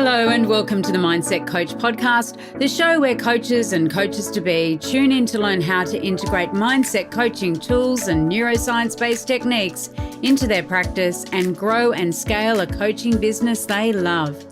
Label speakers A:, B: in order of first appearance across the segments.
A: Hello and welcome to the Mindset Coach podcast, the show where coaches and coaches-to-be tune in to learn how to integrate mindset coaching tools and neuroscience-based techniques into their practice and grow and scale a coaching business they love.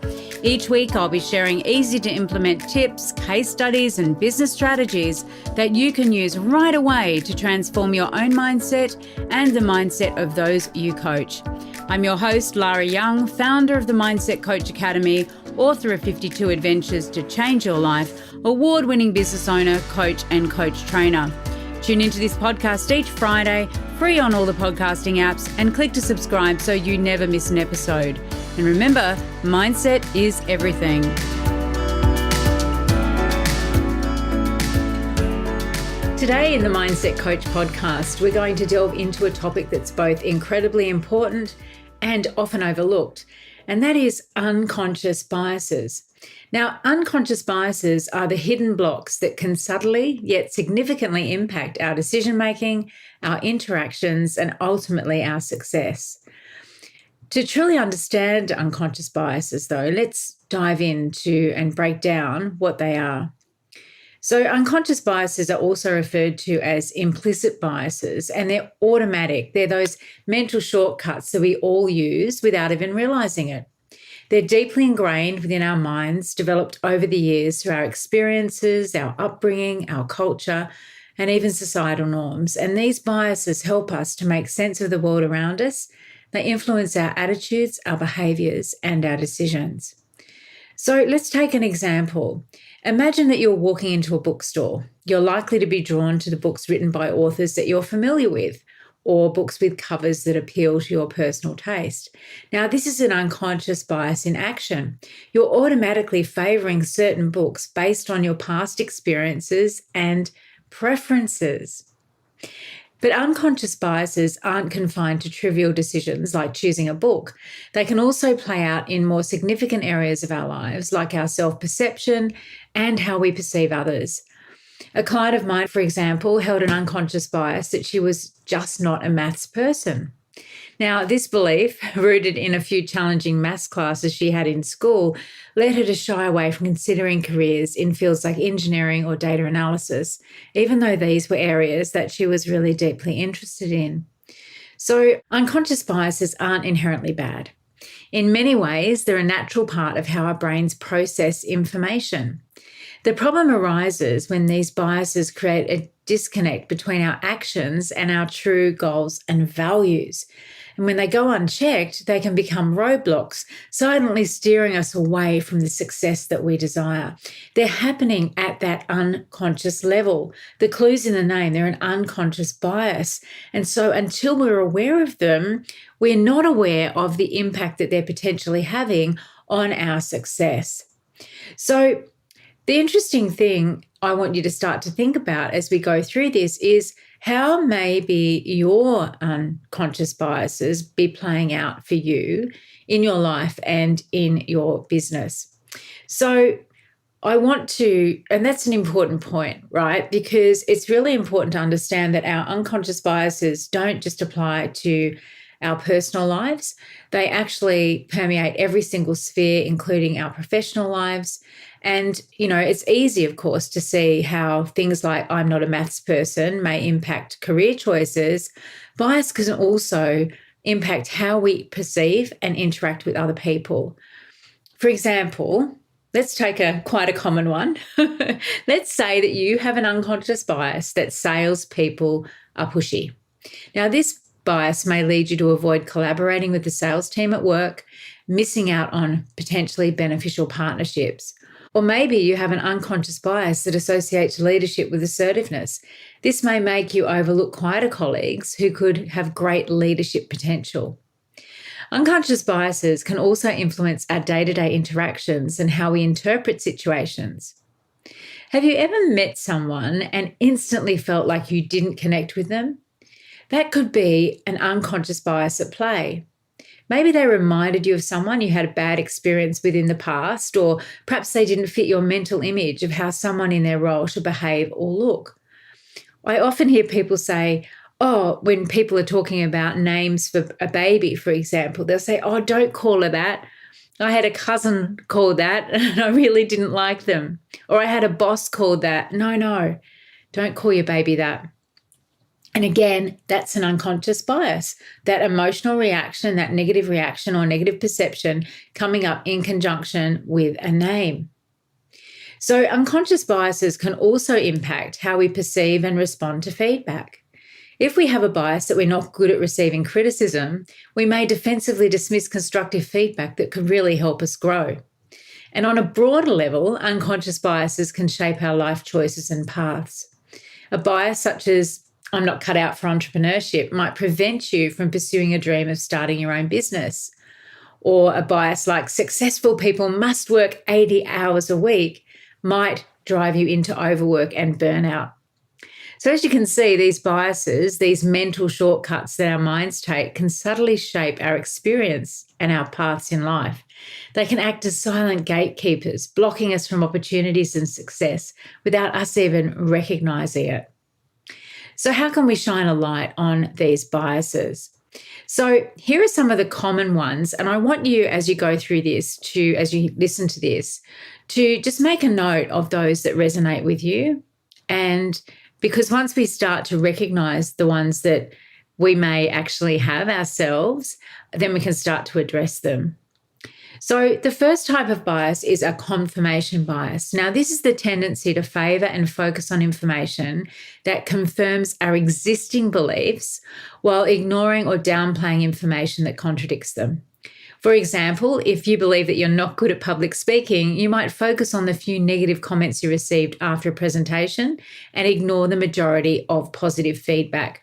A: Each week, I'll be sharing easy-to-implement tips, case studies, and business strategies that you can use right away to transform your own mindset and the mindset of those you coach. I'm your host, Lara Young, founder of the Mindset Coach Academy, author of 52 Adventures to Change Your Life, award-winning business owner, coach, and coach trainer. Tune into this podcast each Friday, free on all the podcasting apps, and click to subscribe so you never miss an episode. And remember, mindset is everything. Today in the Mindset Coach podcast, we're going to delve into a topic that's both incredibly important and often overlooked, and that is unconscious biases. Now, unconscious biases are the hidden blocks that can subtly yet significantly impact our decision-making, our interactions, and ultimately our success. To truly understand unconscious biases, though, let's dive into and break down what they are. So unconscious biases are also referred to as implicit biases, and they're automatic. They're those mental shortcuts that we all use without even realizing it. They're deeply ingrained within our minds, developed over the years through our experiences, our upbringing, our culture, and even societal norms. And these biases help us to make sense of the world around us. They influence our attitudes, our behaviours, and our decisions. So let's take an example. Imagine that you're walking into a bookstore. You're likely to be drawn to the books written by authors that you're familiar with, or books with covers that appeal to your personal taste. Now, this is an unconscious bias in action. You're automatically favouring certain books based on your past experiences and preferences. But unconscious biases aren't confined to trivial decisions like choosing a book. They can also play out in more significant areas of our lives, like our self-perception and how we perceive others. A client of mine, for example, held an unconscious bias that she was just not a maths person. Now, this belief, rooted in a few challenging maths classes she had in school, led her to shy away from considering careers in fields like engineering or data analysis, even though these were areas that she was really deeply interested in. So, unconscious biases aren't inherently bad. In many ways, they're a natural part of how our brains process information. The problem arises when these biases create a disconnect between our actions and our true goals and values. And when they go unchecked, they can become roadblocks, silently steering us away from the success that we desire. They're happening at that unconscious level. The clue's in the name, they're an unconscious bias. And so until we're aware of them, we're not aware of the impact that they're potentially having on our success. So the interesting thing I want you to start to think about as we go through this is how maybe your unconscious biases be playing out for you in your life and in your business. So I want to, and that's an important point, right? Because it's really important to understand that our unconscious biases don't just apply to our personal lives. They actually permeate every single sphere, including our professional lives. And, it's easy, of course, to see how things like I'm not a maths person may impact career choices. Bias can also impact how we perceive and interact with other people. For example, let's take quite a common one. Let's say that you have an unconscious bias that salespeople are pushy. Now, this bias may lead you to avoid collaborating with the sales team at work, missing out on potentially beneficial partnerships. Or maybe you have an unconscious bias that associates leadership with assertiveness. This may make you overlook quieter colleagues who could have great leadership potential. Unconscious biases can also influence our day-to-day interactions and how we interpret situations. Have you ever met someone and instantly felt like you didn't connect with them? That could be an unconscious bias at play. Maybe they reminded you of someone you had a bad experience with in the past, or perhaps they didn't fit your mental image of how someone in their role should behave or look. I often hear people say, when people are talking about names for a baby, for example, they'll say, don't call her that. I had a cousin called that and I really didn't like them. Or I had a boss called that. No, don't call your baby that. And again, that's an unconscious bias, that emotional reaction, that negative reaction or negative perception coming up in conjunction with a name. So unconscious biases can also impact how we perceive and respond to feedback. If we have a bias that we're not good at receiving criticism, we may defensively dismiss constructive feedback that could really help us grow. And on a broader level, unconscious biases can shape our life choices and paths. A bias such as I'm not cut out for entrepreneurship might prevent you from pursuing a dream of starting your own business. Or a bias like successful people must work 80 hours a week might drive you into overwork and burnout. So as you can see, these biases, these mental shortcuts that our minds take can subtly shape our experience and our paths in life. They can act as silent gatekeepers, blocking us from opportunities and success without us even recognizing it. So how can we shine a light on these biases? So here are some of the common ones, and I want you, as you go through this, as you listen to this, to just make a note of those that resonate with you. And because once we start to recognize the ones that we may actually have ourselves, then we can start to address them. So the first type of bias is a confirmation bias. Now, this is the tendency to favor and focus on information that confirms our existing beliefs while ignoring or downplaying information that contradicts them. For example, if you believe that you're not good at public speaking, you might focus on the few negative comments you received after a presentation and ignore the majority of positive feedback.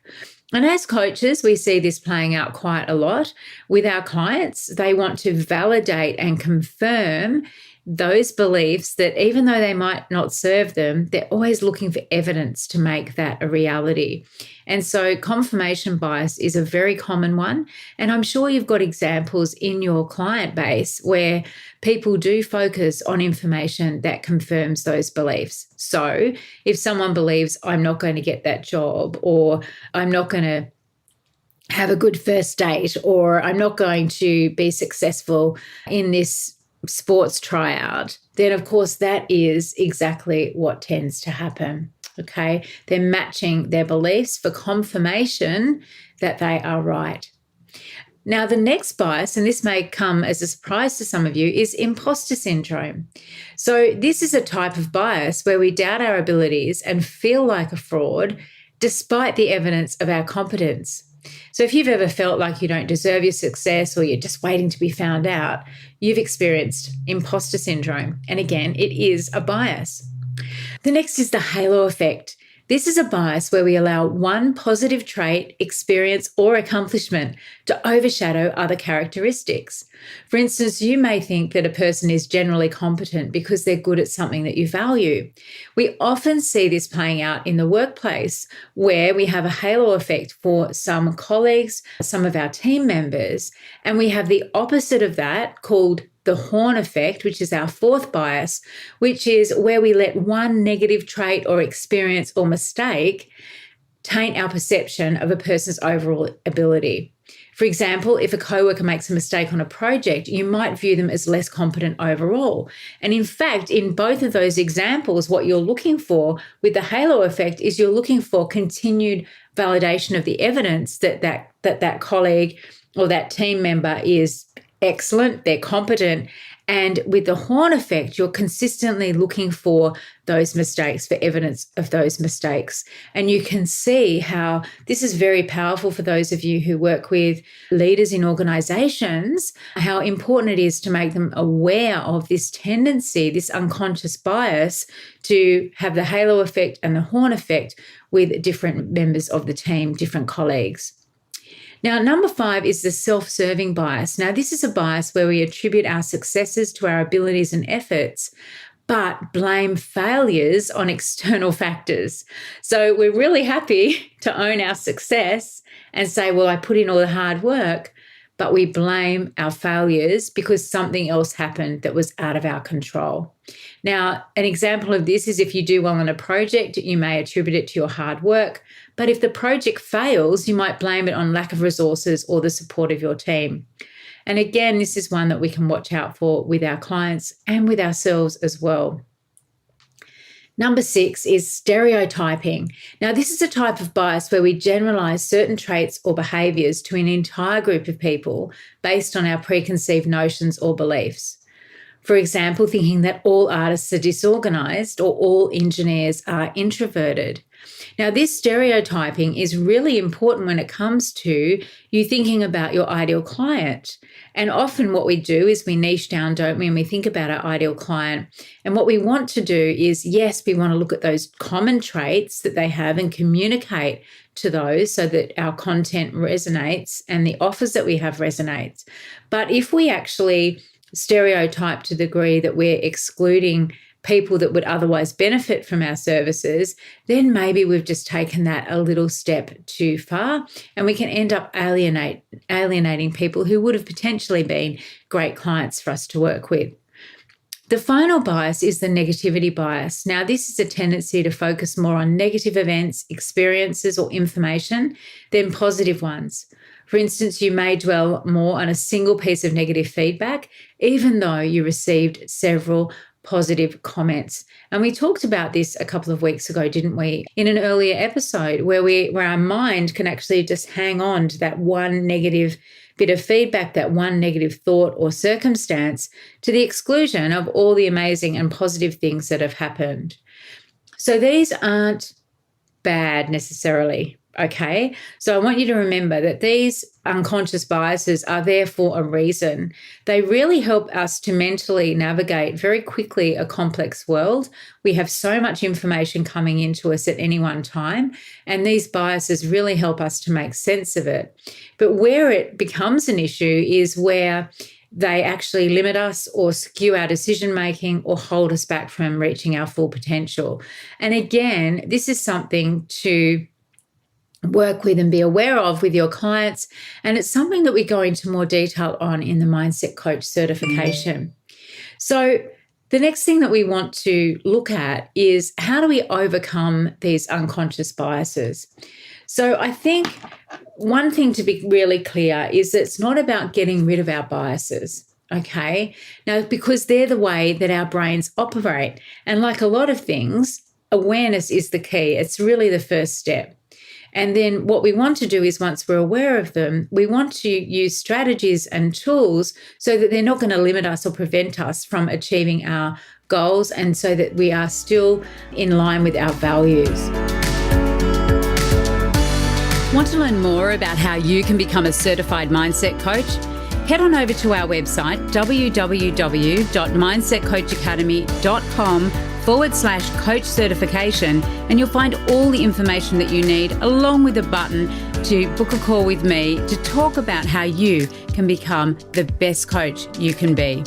A: And as coaches, we see this playing out quite a lot with our clients. They want to validate and confirm those beliefs that even though they might not serve them, they're always looking for evidence to make that a reality. And so confirmation bias is a very common one. And I'm sure you've got examples in your client base where people do focus on information that confirms those beliefs. So if someone believes I'm not going to get that job, or I'm not going to have a good first date, or I'm not going to be successful in this sports tryout, then of course that is exactly what tends to happen. Okay, they're matching their beliefs for confirmation that they are right. Now, the next bias, and this may come as a surprise to some of you, is imposter syndrome. So this is a type of bias where we doubt our abilities and feel like a fraud despite the evidence of our competence. So if you've ever felt like you don't deserve your success or you're just waiting to be found out, you've experienced imposter syndrome. And again, it is a bias. The next is the halo effect. This is a bias where we allow one positive trait, experience, or accomplishment to overshadow other characteristics. For instance, you may think that a person is generally competent because they're good at something that you value. We often see this playing out in the workplace where we have a halo effect for some colleagues, some of our team members, and we have the opposite of that called the horn effect, which is our fourth bias, which is where we let one negative trait or experience or mistake taint our perception of a person's overall ability. For example, if a coworker makes a mistake on a project, you might view them as less competent overall. And in fact, in both of those examples, what you're looking for with the halo effect is you're looking for continued validation of the evidence that colleague or that team member is excellent, they're competent. And with the horn effect, you're consistently looking for those mistakes, for evidence of those mistakes. And you can see how this is very powerful for those of you who work with leaders in organizations, how important it is to make them aware of this tendency, this unconscious bias to have the halo effect and the horn effect with different members of the team, different colleagues. Now, number 5 is the self-serving bias. Now, this is a bias where we attribute our successes to our abilities and efforts, but blame failures on external factors. So we're really happy to own our success and say, well, I put in all the hard work, but we blame our failures because something else happened that was out of our control. Now, an example of this is if you do well on a project, you may attribute it to your hard work, but if the project fails, you might blame it on lack of resources or the support of your team. And again, this is one that we can watch out for with our clients and with ourselves as well. Number 6 is stereotyping. Now, this is a type of bias where we generalize certain traits or behaviors to an entire group of people based on our preconceived notions or beliefs. For example, thinking that all artists are disorganized or all engineers are introverted. Now, this stereotyping is really important when it comes to you thinking about your ideal client. And often what we do is we niche down, don't we? And we think about our ideal client. And what we want to do is, yes, we want to look at those common traits that they have and communicate to those so that our content resonates and the offers that we have resonates. But if we actually stereotype to the degree that we're excluding people that would otherwise benefit from our services, then maybe we've just taken that a little step too far, and we can end up alienating people who would have potentially been great clients for us to work with. The final bias is the negativity bias. Now, this is a tendency to focus more on negative events, experiences, or information than positive ones. For instance, you may dwell more on a single piece of negative feedback, even though you received several positive comments. And we talked about this a couple of weeks ago, didn't we? In an earlier episode where our mind can actually just hang on to that one negative bit of feedback, that one negative thought or circumstance, to the exclusion of all the amazing and positive things that have happened. So these aren't bad necessarily. Okay, so I want you to remember that these unconscious biases are there for a reason. They really help us to mentally navigate very quickly a complex world. We have so much information coming into us at any one time, and these biases really help us to make sense of it. But where it becomes an issue is where they actually limit us or skew our decision-making or hold us back from reaching our full potential. And again, this is something to work with and be aware of with your clients. And it's something that we go into more detail on in the Mindset Coach certification. So the next thing that we want to look at is how do we overcome these unconscious biases? So I think one thing to be really clear is that it's not about getting rid of our biases. Okay. Now, because they're the way that our brains operate. And like a lot of things, awareness is the key. It's really the first step. And then what we want to do is once we're aware of them, we want to use strategies and tools so that they're not going to limit us or prevent us from achieving our goals, and so that we are still in line with our values. Want to learn more about how you can become a certified mindset coach? Head on over to our website, www.mindsetcoachacademy.com/coach certification, and you'll find all the information that you need, along with a button to book a call with me to talk about how you can become the best coach you can be.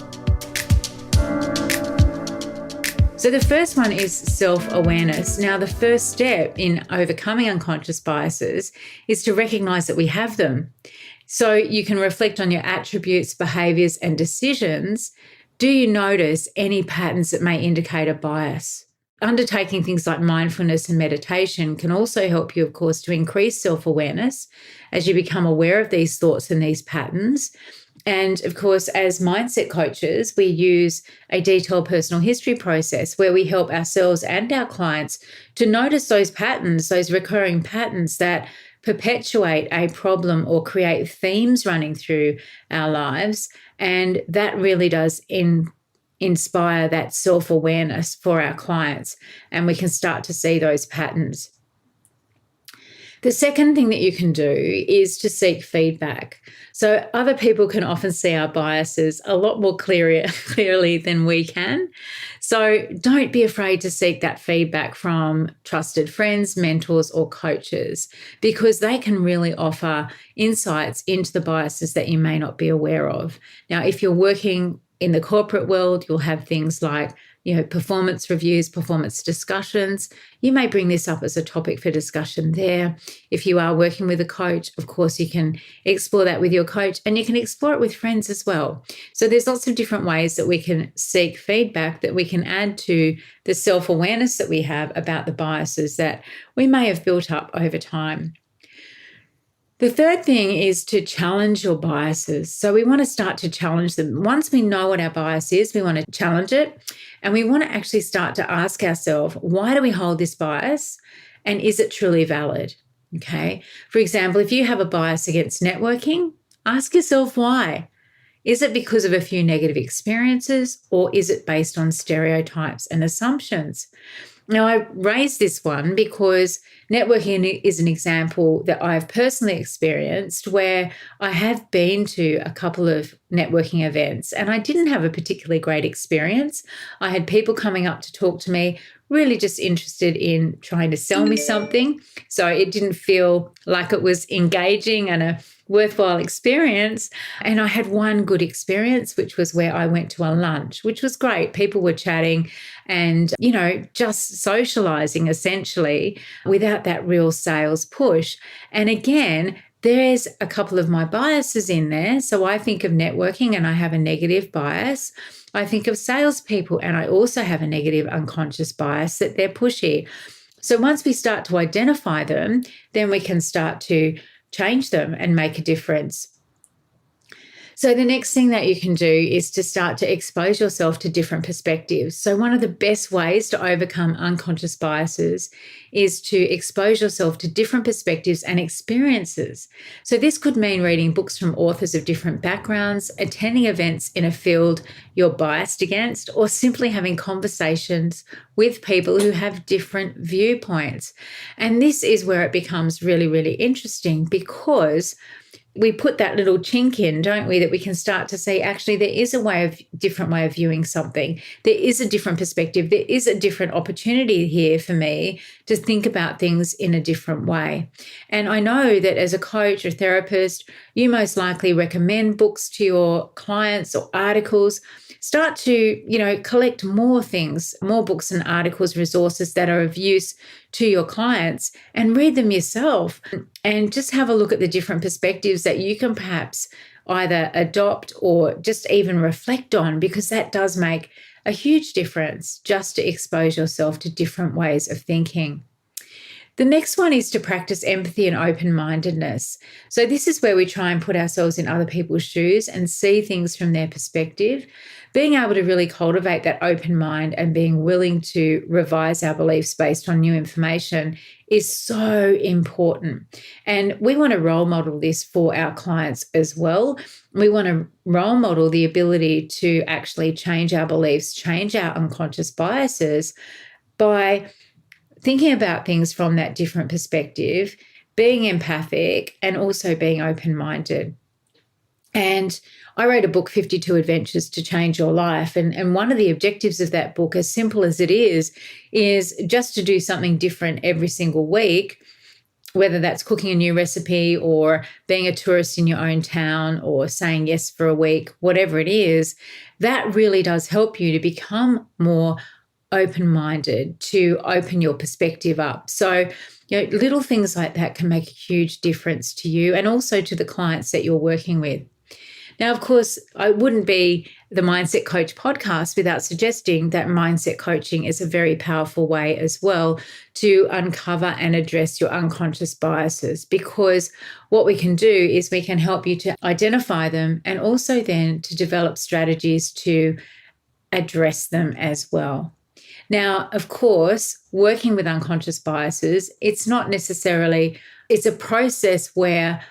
A: So the first one is self-awareness. Now, the first step in overcoming unconscious biases is to recognize that we have them. So you can reflect on your attributes, behaviors, and decisions. Do you notice any patterns that may indicate a bias? Undertaking things like mindfulness and meditation can also help you, of course, to increase self-awareness as you become aware of these thoughts and these patterns. And of course, as mindset coaches, we use a detailed personal history process where we help ourselves and our clients to notice those patterns, those recurring patterns that perpetuate a problem or create themes running through our lives. And that really does inspire that self-awareness for our clients, and we can start to see those patterns. The second thing that you can do is to seek feedback. So other people can often see our biases a lot more clearly than we can. So don't be afraid to seek that feedback from trusted friends, mentors, or coaches, because they can really offer insights into the biases that you may not be aware of. Now, if you're working in the corporate world, you'll have things like performance reviews, performance discussions. You may bring this up as a topic for discussion there. If you are working with a coach, of course, you can explore that with your coach, and you can explore it with friends as well. So there's lots of different ways that we can seek feedback that we can add to the self-awareness that we have about the biases that we may have built up over time. The third thing is to challenge your biases. So we want to start to challenge them. Once we know what our bias is, we want to challenge it. And we want to actually start to ask ourselves, why do we hold this bias? And is it truly valid? Okay. For example, if you have a bias against networking, ask yourself why. Is it because of a few negative experiences, or is it based on stereotypes and assumptions? Now, I raise this one because networking is an example that I've personally experienced where I have been to a couple of networking events and I didn't have a particularly great experience. I had people coming up to talk to me, really just interested in trying to sell me something. So it didn't feel like it was engaging and a worthwhile experience. And I had one good experience, which was where I went to a lunch, which was great. People were chatting and, just socializing essentially without that real sales push. And again, there's a couple of my biases in there. So I think of networking and I have a negative bias. I think of salespeople and I also have a negative unconscious bias that they're pushy. So once we start to identify them, then we can start to change them and make a difference. So the next thing that you can do is to start to expose yourself to different perspectives. So one of the best ways to overcome unconscious biases is to expose yourself to different perspectives and experiences. So this could mean reading books from authors of different backgrounds, attending events in a field you're biased against, or simply having conversations with people who have different viewpoints. And this is where it becomes really, really interesting because we put that little chink in, don't we, that we can start to see actually there is a different way of viewing something. There is a different perspective. There is a different opportunity here for me to think about things in a different way. And I know that as a coach or therapist, you most likely recommend books to your clients or articles. Start to, collect more things, more books and articles, resources that are of use to your clients and read them yourself and just have a look at the different perspectives that you can perhaps either adopt or just even reflect on, because that does make a huge difference just to expose yourself to different ways of thinking. The next one is to practice empathy and open-mindedness. So this is where we try and put ourselves in other people's shoes and see things from their perspective. Being able to really cultivate that open mind and being willing to revise our beliefs based on new information is so important. And we want to role model this for our clients as well. We want to role model the ability to actually change our beliefs, change our unconscious biases by thinking about things from that different perspective, being empathic, and also being open-minded. And I wrote a book, 52 Adventures to Change Your Life. And one of the objectives of that book, as simple as it is just to do something different every single week, whether that's cooking a new recipe or being a tourist in your own town or saying yes for a week, whatever it is, that really does help you to become more open-minded, to open your perspective up. So, little things like that can make a huge difference to you and also to the clients that you're working with. Now, of course, I wouldn't be the Mindset Coach podcast without suggesting that mindset coaching is a very powerful way as well to uncover and address your unconscious biases, because what we can do is we can help you to identify them and also then to develop strategies to address them as well. Now, of course, working with unconscious biases, it's a process where,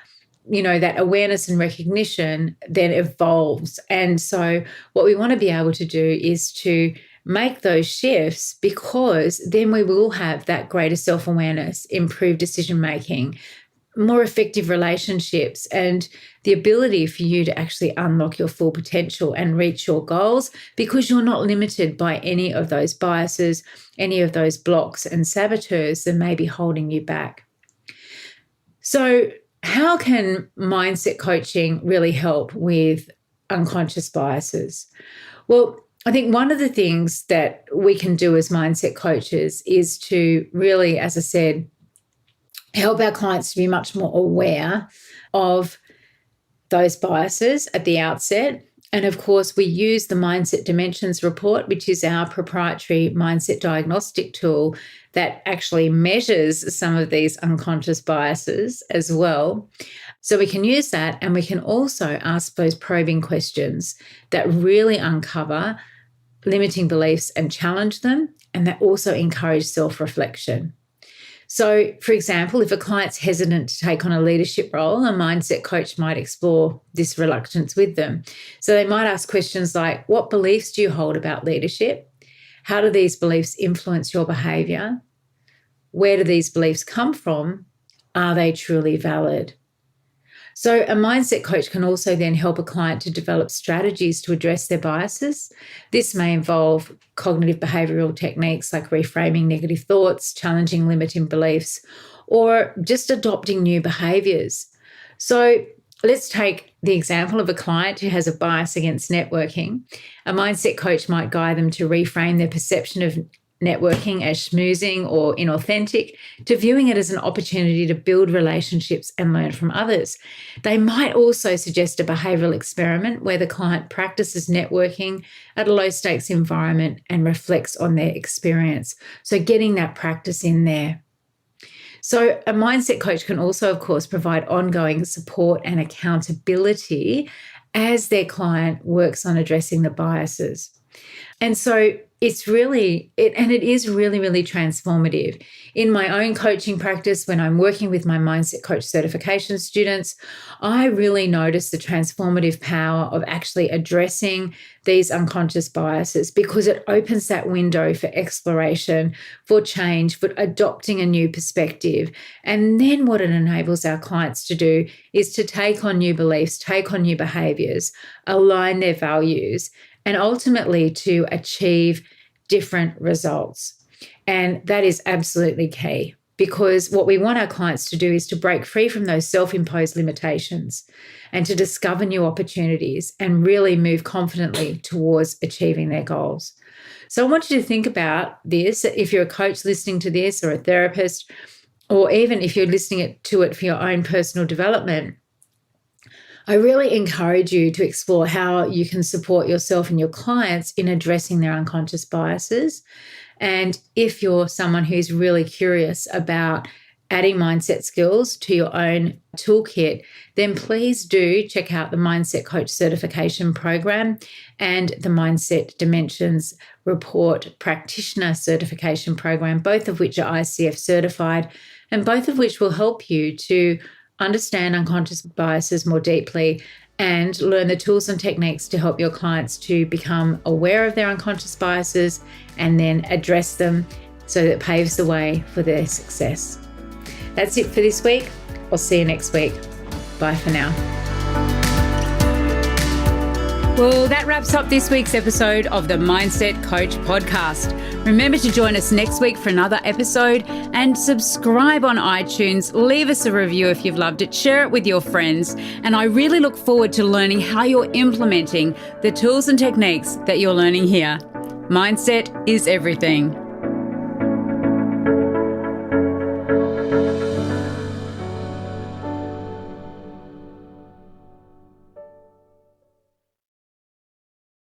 A: that awareness and recognition then evolves. And so what we want to be able to do is to make those shifts, because then we will have that greater self-awareness, improved decision-making, more effective relationships, and the ability for you to actually unlock your full potential and reach your goals, because you're not limited by any of those biases, any of those blocks and saboteurs that may be holding you back. So how can mindset coaching really help with unconscious biases? Well, I think one of the things that we can do as mindset coaches is to really, as I said, help our clients to be much more aware of those biases at the outset, And of course, we use the Mindset Dimensions report, which is our proprietary mindset diagnostic tool that actually measures some of these unconscious biases as well. So we can use that, and we can also ask those probing questions that really uncover limiting beliefs and challenge them, and that also encourage self-reflection. So, for example, if a client's hesitant to take on a leadership role, a mindset coach might explore this reluctance with them. So they might ask questions like, what beliefs do you hold about leadership? How do these beliefs influence your behaviour? Where do these beliefs come from? Are they truly valid? So a mindset coach can also then help a client to develop strategies to address their biases. This may involve cognitive behavioural techniques like reframing negative thoughts, challenging limiting beliefs, or just adopting new behaviours. So let's take the example of a client who has a bias against networking. A mindset coach might guide them to reframe their perception of networking as schmoozing or inauthentic to viewing it as an opportunity to build relationships and learn from others. They might also suggest a behavioural experiment where the client practices networking at a low-stakes environment and reflects on their experience. So getting that practice in there. So a mindset coach can also, of course, provide ongoing support and accountability as their client works on addressing the biases. And so it is really, really transformative. In my own coaching practice, when I'm working with my mindset coach certification students, I really notice the transformative power of actually addressing these unconscious biases, because it opens that window for exploration, for change, for adopting a new perspective. And then what it enables our clients to do is to take on new beliefs, take on new behaviors, align their values, and ultimately to achieve different results. And that is absolutely key, because what we want our clients to do is to break free from those self-imposed limitations and to discover new opportunities and really move confidently towards achieving their goals. So I want you to think about this. If you're a coach listening to this, or a therapist, or even if you're listening to it for your own personal development, I really encourage you to explore how you can support yourself and your clients in addressing their unconscious biases. And if you're someone who's really curious about adding mindset skills to your own toolkit, then please do check out the Mindset Coach Certification Program and the Mindset Dimensions Report Practitioner Certification Program, both of which are ICF certified, and both of which will help you to understand unconscious biases more deeply and learn the tools and techniques to help your clients to become aware of their unconscious biases and then address them so that it paves the way for their success. That's it for this week. I'll see you next week. Bye for now. Well, that wraps up this week's episode of the Mindset Coach podcast. Remember to join us next week for another episode, and subscribe on iTunes. Leave us a review if you've loved it. Share it with your friends. And I really look forward to learning how you're implementing the tools and techniques that you're learning here. Mindset is everything.